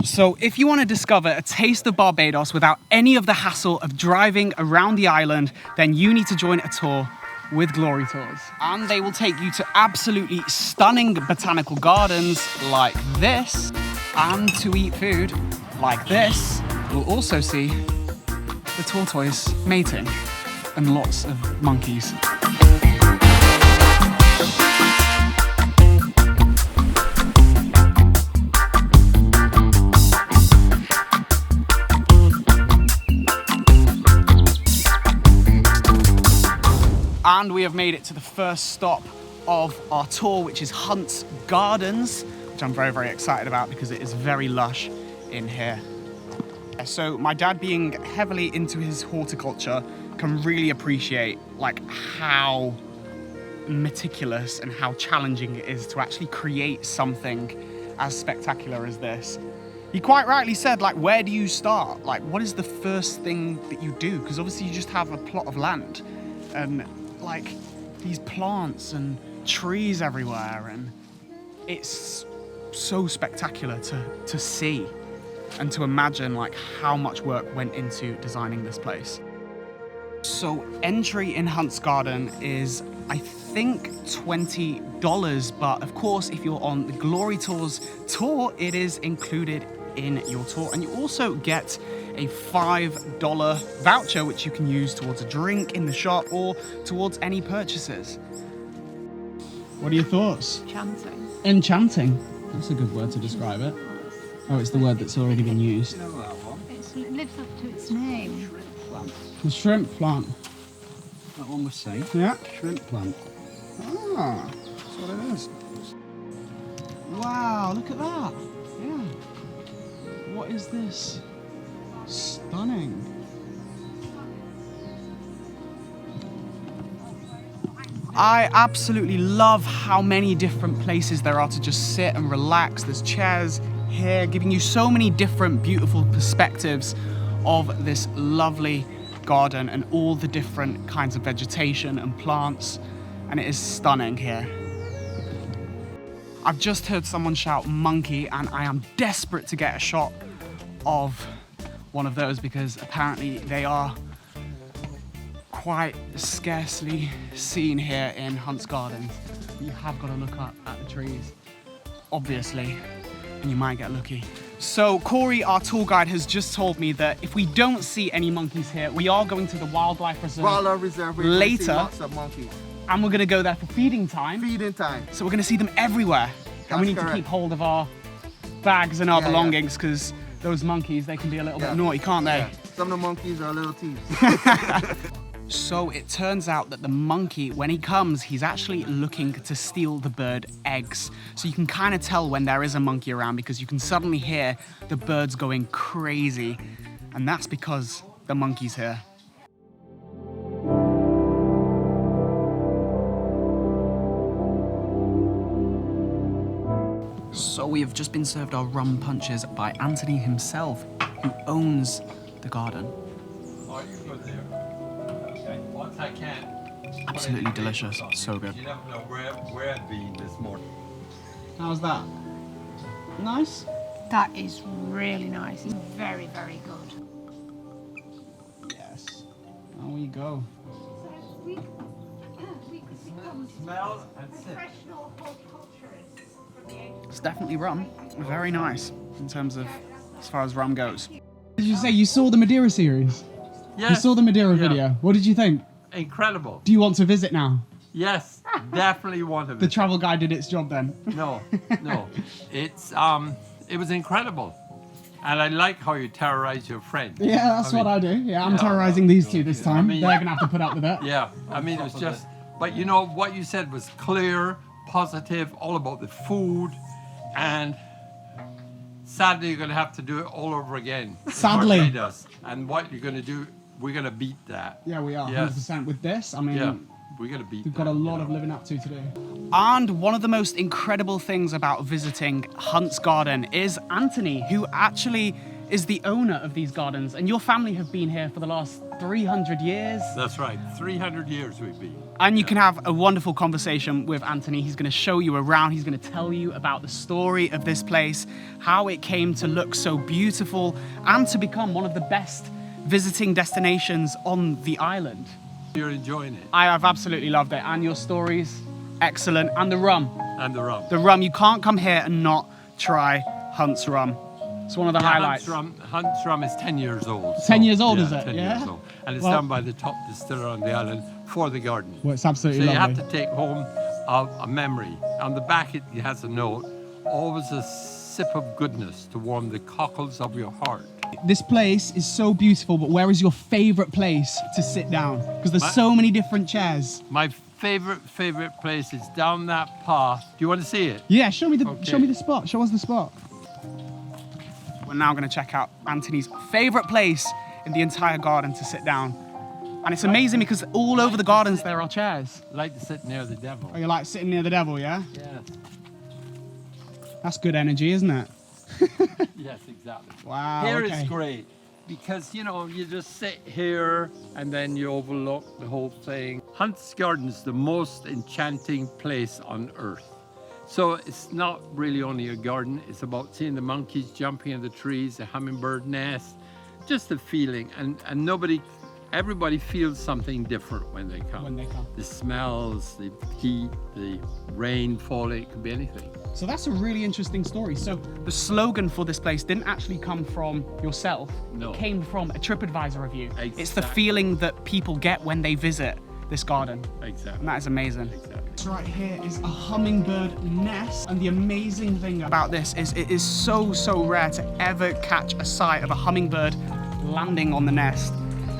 So if you want to discover a taste of Barbados without any of the hassle of driving around the island, then you need to join a tour with Glory Tours. And they will take you to absolutely stunning botanical gardens like this, and to eat food like this. You'll also see the tortoise mating and lots of monkeys. And we have made it to the first stop of our tour, which is Hunte's Gardens, which I'm very, very excited about because it is very lush in here. So my dad, being heavily into his horticulture, can really appreciate like how meticulous and how challenging it is to actually create something as spectacular as this. He quite rightly said, like, where do you start? Like, what is the first thing that you do? Because obviously you just have a plot of land and like these plants and trees everywhere, and it's so spectacular to see and to imagine like how much work went into designing this place. So entry in Hunte's Garden is, I think, $20, but of course if you're on the Glory Tours tour, it is included in your tour, and you also get a $5 voucher which you can use towards a drink in the shop or towards any purchases. What are your thoughts? Enchanting. Enchanting. That's a good word to describe it. Oh, it's the word that's already been used. It lives up to its name. The shrimp plant. That one was safe. Yeah. Shrimp plant. Ah, that's what it is. Wow, look at that. Yeah. What is this? Stunning. I absolutely love how many different places there are to just sit and relax. There's chairs here giving you so many different beautiful perspectives of this lovely garden and all the different kinds of vegetation and plants, and it is stunning here. I've just heard someone shout monkey, and I am desperate to get a shot of one of those because apparently they are quite scarcely seen here in Hunte's Gardens. You have got to look up at the trees, obviously, and you might get lucky. So Corey, our tour guide, has just told me that if we don't see any monkeys here, we are going to the Wildlife Reserve later, lots of monkeys. And we're going to go there for feeding time. Feeding time. So we're going to see them everywhere. And we need to keep hold of our bags and our belongings because those monkeys, they can be a little bit naughty, can't they? Yeah. Some of the monkeys are little thieves. So it turns out that the monkey, when he comes, he's actually looking to steal the bird eggs. So you can kind of tell when there is a monkey around because you can suddenly hear the birds going crazy. And that's because the monkey's here. So we have just been served our rum punches by Anthony himself, who owns the garden. Are you good there? Okay, once I can. Absolutely delicious, so good. You never know where I'd be this morning. How's that? Nice? That is really nice. It's very, very good. Yes. There we go. We could become Smell and sit. professional horticulturists from the age of... It's definitely rum. Very nice in terms of as far as rum goes. Did you say you saw the Madeira series? Yes. You saw the Madeira video. What did you think? Incredible. Do you want to visit now? Yes, definitely want to The visit. travel guide did its job then. No. It's it was incredible. And I like how you terrorize your friend. Yeah, that's what I do. Yeah, I'm yeah. terrorizing these two this time. I mean- They're gonna have to put up with it. Yeah, I mean, it was just, but you know, what you said was clear, positive, all about the food, and sadly, you're going to have to do it all over again. Sadly. Barbados. And what you're going to do, we're going to beat that. Yeah, we are, Yes. 100% with this. I mean, Yeah, we're going to beat we've that. got a lot you of know. living up to do. And one of the most incredible things about visiting Hunte's Garden is Anthony, who actually is the owner of these gardens, and your family have been here for the last 300 years. That's right, 300 years we've been. And you can have a wonderful conversation with Anthony. He's going to show you around. He's going to tell you about the story of this place, how it came to look so beautiful, and to become one of the best visiting destinations on the island. You're enjoying it. I have absolutely loved it. And your stories, excellent. And the rum. And the rum. The rum, you can't come here and not try Hunte's rum. It's one of the highlights. Hunt's rum is 10 years old. 10 years old, is it? 10 Yeah? years old. And it's done by the top distiller on the island for the garden. Well, it's absolutely So you lovely. have to take home a memory. On the back it has a note, always a sip of goodness to warm the cockles of your heart. This place is so beautiful, but where is your favorite place to sit down? Because there's so many different chairs. My favorite place is down that path. Do you want to see it? Yeah, show me the Okay. spot. Show us the spot. We're now going to check out Anthony's favorite place in the entire garden to sit down. And it's amazing because all over the gardens there are chairs. I like to sit near the devil. Oh, you like sitting near the devil, yeah? Yes. That's good energy, isn't it? Yes, exactly. Wow, Here okay. is great because, you know, you just sit here and then you overlook the whole thing. Hunte's Garden is the most enchanting place on earth. So it's not really only a garden, it's about seeing the monkeys jumping in the trees, the hummingbird nest, just the feeling. And everybody feels something different when they come. When they come. The smells, the heat, the rain falling, it could be anything. So that's a really interesting story. So the slogan for this place didn't actually come from yourself. No. It came from a TripAdvisor review. Exactly. It's the feeling that people get when they visit this garden. And Exactly. that is amazing. Exactly. This right here is a hummingbird nest. And the amazing thing about this is it is so rare to ever catch a sight of a hummingbird landing on the nest.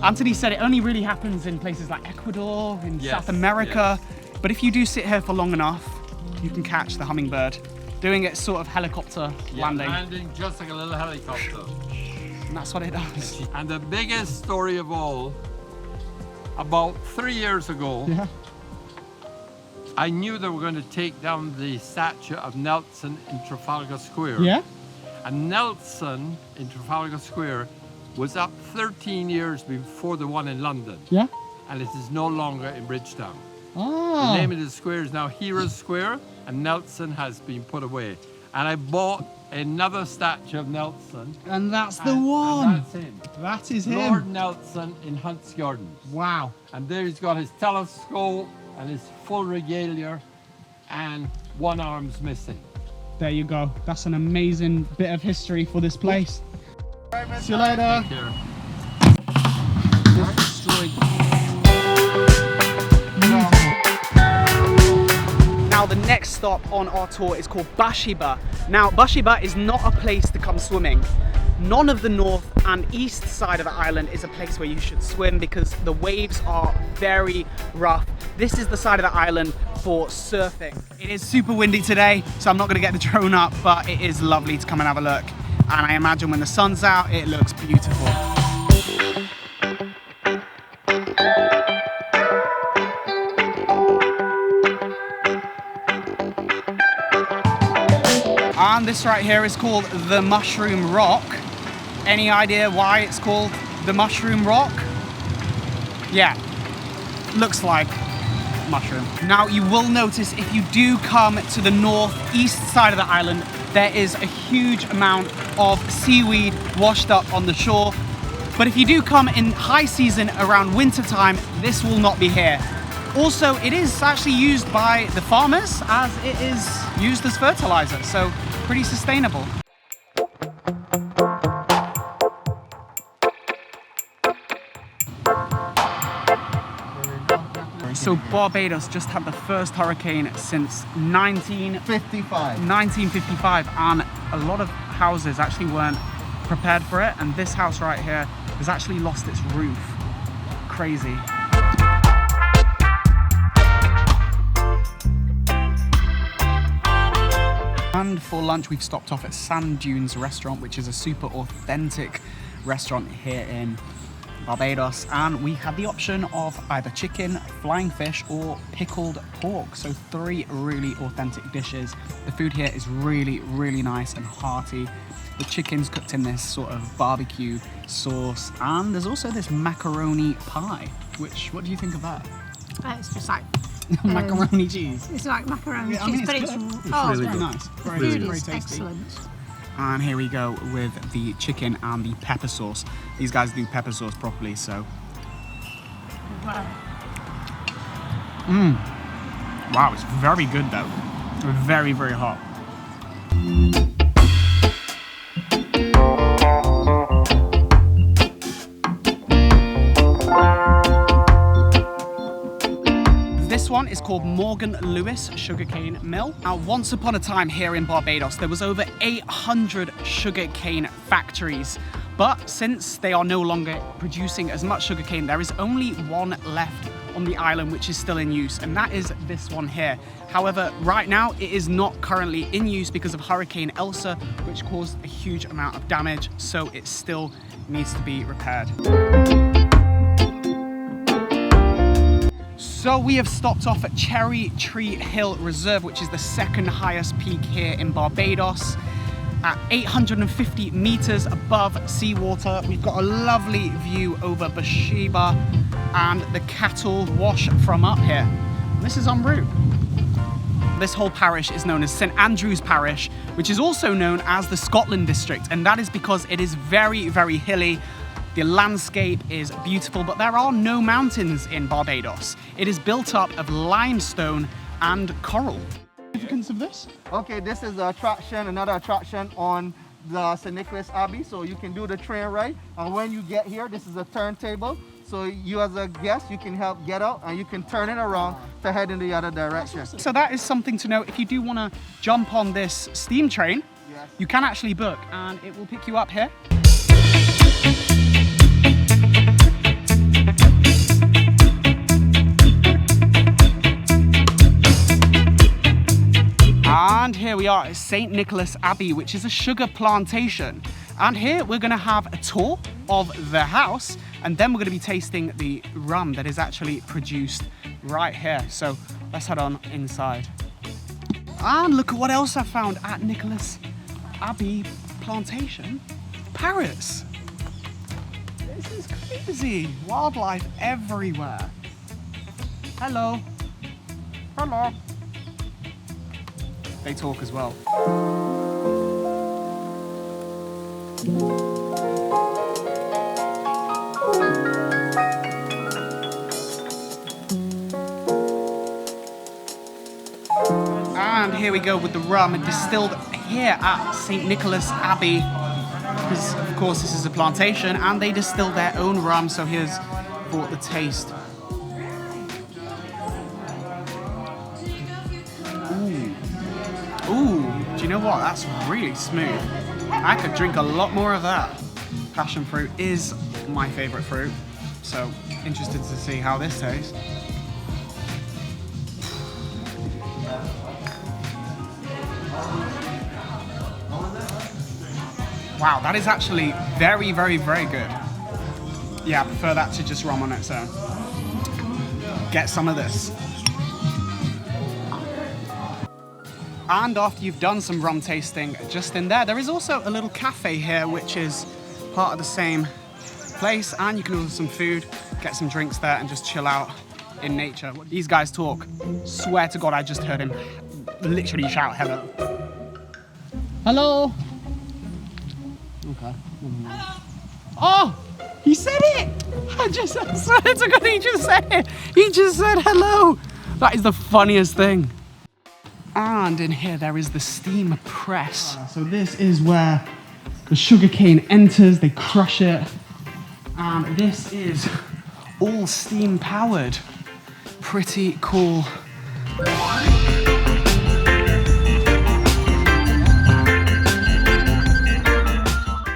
Anthony said it only really happens in places like Ecuador, in Yes, South America. But if you do sit here for long enough, you can catch the hummingbird doing its sort of helicopter landing. Landing just like a little helicopter. And that's what it does. And the biggest story of all, about 3 years ago, Yeah. I knew they were going to take down the statue of Nelson in Trafalgar Square. Yeah? And Nelson in Trafalgar Square was up 13 years before the one in London. Yeah? And it is no longer in Bridgetown. The Ah. name of the square is now Heroes Square, and Nelson has been put away. And I bought another statue of Nelson. And that's the and one. that's him. That is him. Lord Nelson in Hunte's Garden. Wow. And there he's got his telescope and his full regalia, and one arm's missing. There you go. That's an amazing bit of history for this place. See you later. Here. Now the next stop on our tour is called Bathsheba. Now Bathsheba is not a place to come swimming. None of the north and east side of the island is a place where you should swim because the waves are very rough. This is the side of the island for surfing. It is super windy today, so I'm not going to get the drone up, but it is lovely to come and have a look. And I imagine when the sun's out, it looks beautiful. And this right here is called the Mushroom Rock. Any idea why it's called the Mushroom Rock? Yeah, looks like mushroom. Now you will notice if you do come to the northeast side of the island, there is a huge amount of seaweed washed up on the shore. But if you do come in high season around winter time, this will not be here. Also, it is actually used by the farmers as it is used as fertilizer, so pretty sustainable. So Barbados just had the first hurricane since 1955, and a lot of houses actually weren't prepared for it, and this house right here has actually lost its roof. Crazy. And for lunch we've stopped off at Sand Dunes restaurant, which is a super authentic restaurant here in Barbados, and we had the option of either chicken, flying fish, or pickled pork. So 3 really authentic dishes. The food here is really, really nice and hearty. The chicken's cooked in this sort of barbecue sauce, and there's also this macaroni pie, which, what do you think of that? It's just like Macaroni cheese. it's like macaroni Yeah, I mean, cheese, but it's it's good. oh, Very it's nice. Very, food very is tasty. excellent. And here we go with the chicken and the pepper sauce. These guys do pepper sauce properly, so. Wow. Wow, it's very good though. Very, very hot. This one is called Morgan Lewis Sugarcane Mill. Now, once upon a time here in Barbados, there was over 800 sugarcane factories. But since they are no longer producing as much sugarcane, there is only one left on the island which is still in use, and that is this one here. However, right now it is not currently in use because of Hurricane Elsa, which caused a huge amount of damage, so it still needs to be repaired. So we have stopped off at Cherry Tree Hill Reserve, which is the 2nd highest peak here in Barbados. At 850 meters above seawater, we've got a lovely view over Bathsheba and the Cattlewash from up here. This is en route. This whole parish is known as St Andrew's Parish, which is also known as the Scotland District, and that is because it is very, very hilly. The landscape is beautiful, but there are no mountains in Barbados. It is built up of limestone and coral. Significance of this? Okay, this is the attraction, another attraction on the St. Nicholas Abbey. So you can do the train ride. And when you get here, this is a turntable. So you as a guest, you can help get out and you can turn it around to head in the other direction. So that is something to know. If you do want to jump on this steam train, Yes. you can actually book and it will pick you up here. And here we are at St. Nicholas Abbey, which is a sugar plantation. And here we're going to have a tour of the house, and then we're going to be tasting the rum that is actually produced right here. So let's head on inside. And look at what else I found at Nicholas Abbey Plantation. Parrots. This is crazy. Wildlife everywhere. Hello. Hello. They talk as well. And here we go with the rum distilled here at St. Nicholas Abbey. Because of course this is a plantation and they distill their own rum, so here's for the taste. Ooh, do you know what? That's really smooth. I could drink a lot more of that. Passion fruit is my favorite fruit, so interested to see how this tastes. Wow, that is actually very, very, very good. Yeah, I prefer that to just rum on its own. Get some of this. And after you've done some rum tasting just in there, there is also a little cafe here, which is part of the same place. And you can order some food, get some drinks there, and just chill out in nature. These guys talk. Swear to God, I just heard him literally shout hello. Hello. Okay. Oh, he said it. I swear to God, he just said it. He just said hello. That is the funniest thing. And in here there is the steam press. So this is where the sugarcane enters, they crush it, and this is all steam powered. Pretty cool.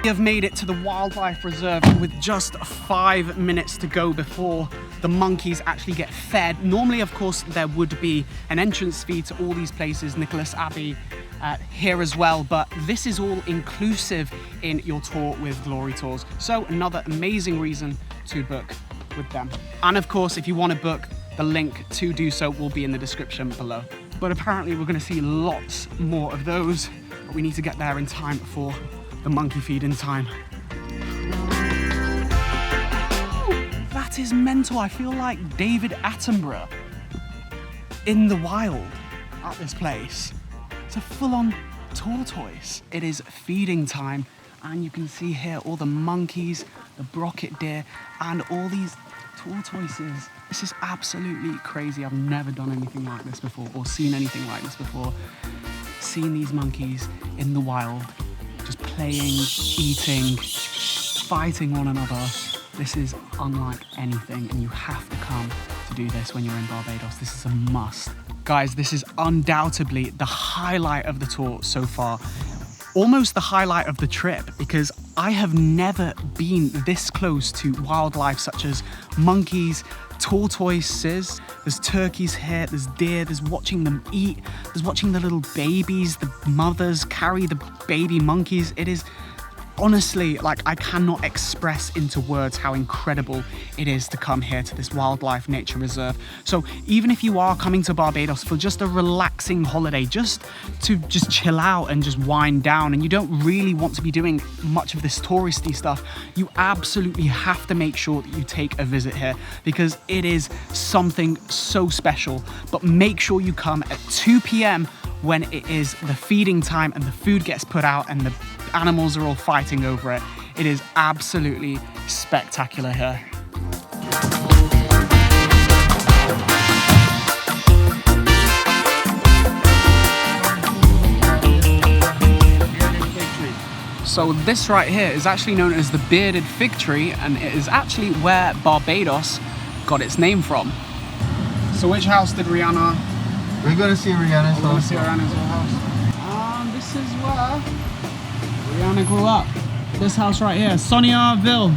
We have made it to the Wildlife Reserve with just 5 minutes to go before the monkeys actually get fed. Normally, of course, there would be an entrance fee to all these places, Nicholas Abbey here as well, but this is all inclusive in your tour with Glory Tours. So another amazing reason to book with them. And of course, if you want to book, the link to do so will be in the description below. But apparently we're going to see lots more of those, but we need to get there in time for the monkey feeding time. That is mental. I feel like David Attenborough in the wild at this place. It's a full-on tortoise. It is feeding time, and you can see here all the monkeys, the brocket deer, and all these tortoises. This is absolutely crazy. I've never done anything like this before, or seen anything like this before. Seen these monkeys in the wild, just playing, eating, fighting one another. This is unlike anything, and you have to come to do this when you're in Barbados. This is a must. Guys, this is undoubtedly the highlight of the tour so far. Almost the highlight of the trip, because I have never been this close to wildlife such as monkeys, tortoises, there's turkeys here, there's deer, there's watching them eat, there's watching the little babies, the mothers carry the baby monkeys. It is honestly, like, I cannot express into words how incredible it is to come here to this wildlife nature reserve. So even if you are coming to Barbados for just a relaxing holiday, just to chill out and just wind down, and you don't really want to be doing much of this touristy stuff, you absolutely have to make sure that you take a visit here, because it is something so special. But make sure you come at 2 p.m. when it is the feeding time and the food gets put out and the animals are all fighting over it. It is absolutely spectacular here. So this right here is actually known as the bearded fig tree, and it is actually where Barbados got its name from. So which house did Rihanna? We're gonna see Rihanna's house. We're gonna see Rihanna's house. And this is where Rihanna grew up. This house right here, Soniaville.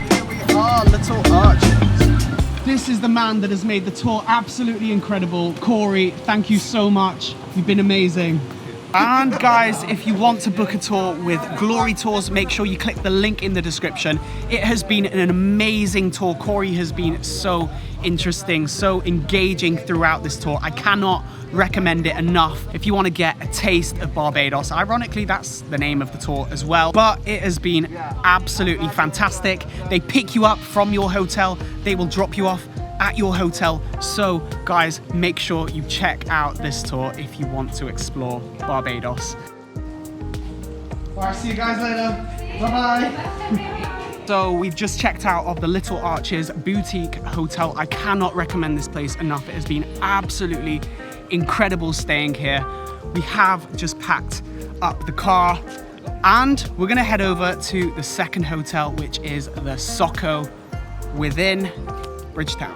Here we are, Little Arches. This is the man that has made the tour absolutely incredible. Corey, thank you so much. You've been amazing. And guys, if you want to book a tour with Glory Tours, make sure you click the link in the description. It has been an amazing tour. Corey has been so interesting, so engaging throughout this tour. I cannot recommend it enough if you want to get a taste of Barbados. Ironically, that's the name of the tour as well, but it has been absolutely fantastic. They pick you up from your hotel, they will drop you off at your hotel. So guys, make sure you check out this tour if you want to explore Barbados. All right, see you guys later. Bye-bye. So we've just checked out of the Little Arches Boutique Hotel. I cannot recommend this place enough. It has been absolutely incredible staying here. We have just packed up the car and we're gonna head over to the second hotel, which is the Soco within Bridgetown.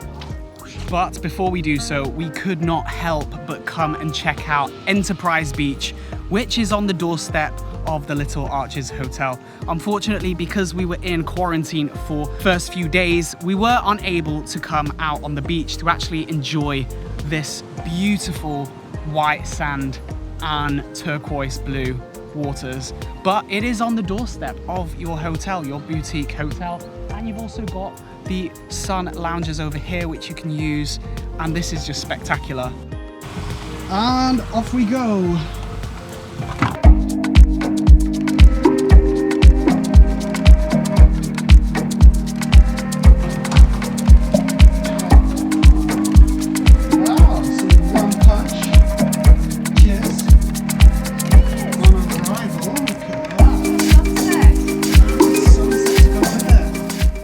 But before we do so, we could not help but come and check out Enterprise Beach, which is on the doorstep of the Little Arches Hotel. Unfortunately, because we were in quarantine for the first few days, we were unable to come out on the beach to actually enjoy this beautiful white sand and turquoise blue waters. But it is on the doorstep of your hotel, your boutique hotel, and you've also got the sun lounges over here which you can use, and this is just spectacular. And off we go.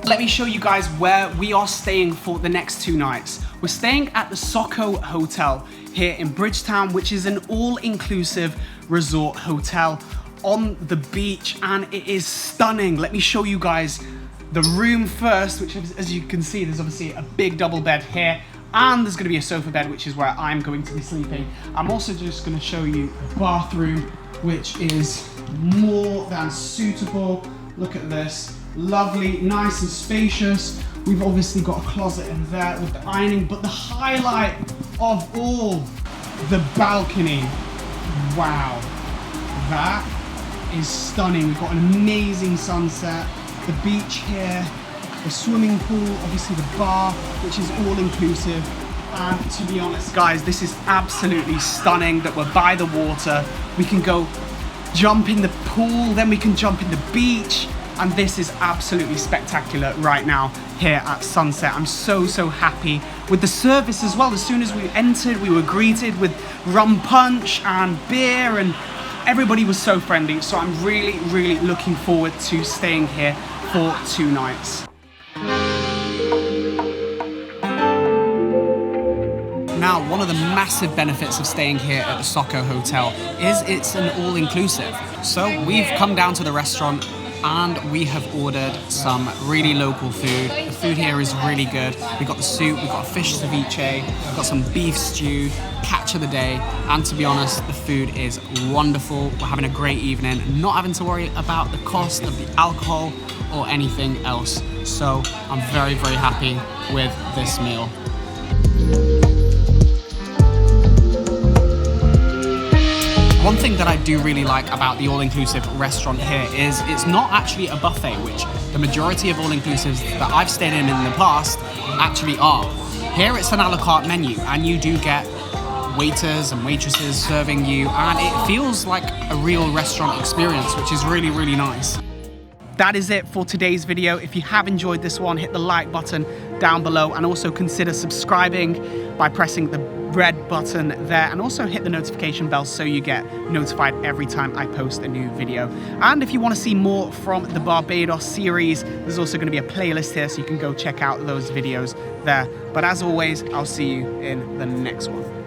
Let me show you guys where we are staying for the next 2 nights. We're staying at the Soco Hotel here in Bridgetown, which is an all-inclusive resort hotel on the beach, and it is stunning. Let me show you guys the room first, which is, as you can see, there's obviously a big double bed here, and there's gonna be a sofa bed, which is where I'm going to be sleeping. I'm also just gonna show you the bathroom, which is more than suitable. Look at this. lovely, nice and spacious. We've obviously got a closet in there with the ironing, but the highlight of all, the balcony. Wow, that is stunning. We've got an amazing sunset, the beach here, the swimming pool, obviously the bar, which is all inclusive. And to be honest, guys, this is absolutely stunning that we're by the water. We can go jump in the pool, then we can jump in the beach. And this is absolutely spectacular right now here at Sunset. I'm so happy with the service as well. As soon as we entered, we were greeted with rum punch and beer, and everybody was so friendly. So I'm really looking forward to staying here for 2 nights. Now, one of the massive benefits of staying here at the Soco Hotel is it's an all-inclusive. So we've come down to the restaurant and we have ordered some really local food. The food here is really good. We've got the soup, we've got a fish ceviche, we've got some beef stew, catch of the day, and to be honest, the food is wonderful. We're having a great evening, not having to worry about the cost of the alcohol or anything else. So I'm very happy with this meal. One thing that I do really like about the all-inclusive restaurant here is it's not actually a buffet, which the majority of all-inclusives that I've stayed in the past actually are. Here it's an a la carte menu, and you do get waiters and waitresses serving you, and it feels like a real restaurant experience, which is really nice. That is it for today's video. If you have enjoyed this one, hit the like button down below, and also consider subscribing by pressing the red button there, and also hit the notification bell so you get notified every time I post a new video. And if you want to see more from the Barbados series, there's also going to be a playlist here, so you can go check out those videos there. But as always, I'll see you in the next one.